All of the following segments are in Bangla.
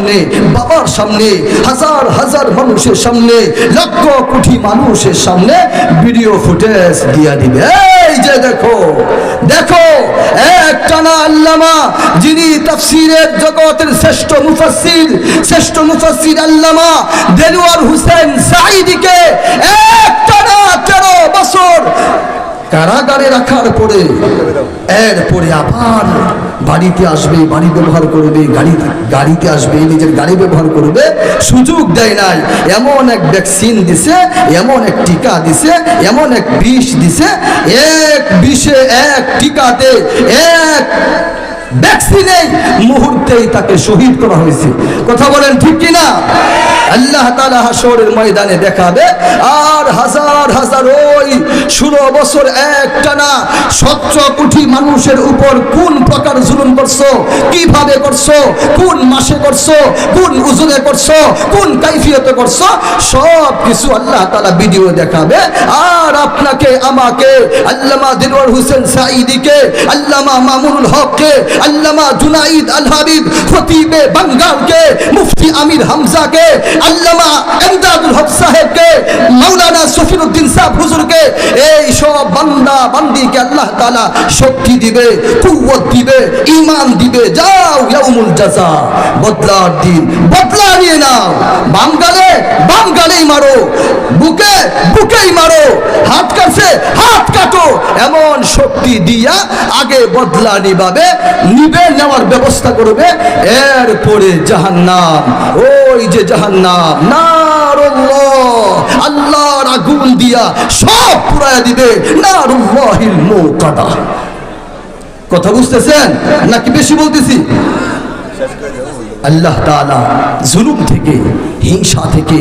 সামনে, বাবার সামনে, হাজার হাজার মানুষের সামনে, লক্ষ কোটি মানুষের সামনে ভিডিও ফুটেজ দিয়া দিবে। এই যে দেখো দেখো, একটানা আল্লামা, যিনি তাফসীরের জগতের শ্রেষ্ঠ মুফাসসির আল্লামা দেলোয়ার হোসেন সাঈদীকে একটানা 13 বছর কারাগারে রাখার পরে এরপরে আবার বাড়িতে আসবে, বাড়ি ব্যবহার করবে, গাড়িতে আসবে, নিজের গাড়ি ব্যবহার করবে, সুযোগ দেয় নাই। এমন এক ভ্যাকসিন দিছে, এমন এক টিকা দিছে, এমন এক বিষ দিছে, এক বিষে এক টিকাতে এক ভ্যাকসিনে মুহূর্তেই তাকে শহীদ করা হয়েছে। কথা বলেন ঠিক কিনা? আল্লাহ তাআলা হাশরের ময়দানে দেখাবে, আর হাজার হাজার ওই 16 বছর একটানা 17 কোটি মানুষের উপর কোন প্রকার জুলুম করছো, কিভাবে করছো, কোন মাসে করছো, কোন উজুরে করছো, কোন কাইফিয়তে করছো, সব কিছু আল্লাহ তাআলা ভিডিও দেখাবে। আর আপনাকে, আমাকে, আল্লামা দেলোয়ার হোসেন সাঈদীকে, আল্লামা মামুনুল হককে, আল্লামা জুনাইদ আল হাবিব খতিবে বাঙ্গালকে, মুফতি আমির হামজাকে, আল্লামা এমদাদুল হক সাহেবকে, মাওলানা সফিরউদ্দিন সাহেব হুজুরকে, এই সব বান্দা বান্দিকে আল্লাহ তাআলা শক্তি দিবে, কুওয়াত দিবে, ঈমান দিবে। যাও, ইয়াউমুল জাযা, বদলার দিন, বদলা নিয়ে নাও। বাম গালেই মারো, বুকেই মারো, হাত কাটছে হাত কাটো, এমন শক্তি দিয়া আগে বদলা নেওয়ার ব্যবস্থা করবে। এরপরে জাহান্নাম, ওই যে জাহান্নাম, নারুল্লাহ, আল্লাহর আগুন দিয়া সব পুরায়া দিবে, নারুল্লাহিল মুকাদা। কথা বুঝতেছেন নাকি বেশি বলতেছি? আল্লাহ তাআলা জুলুম থেকে, হিংসা থেকে,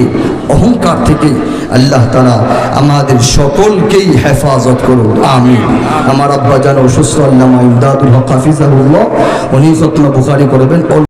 অহংকার থেকে আল্লাহ তাআলা আমাদের সকলকেই হেফাজত করুন, আমিন। আমার আব্বা জান অসুস্থ, আল্লামা ইমদাদুল হক হাফিজাহুল্লাহ, উনি খতম বুখারী করবেন।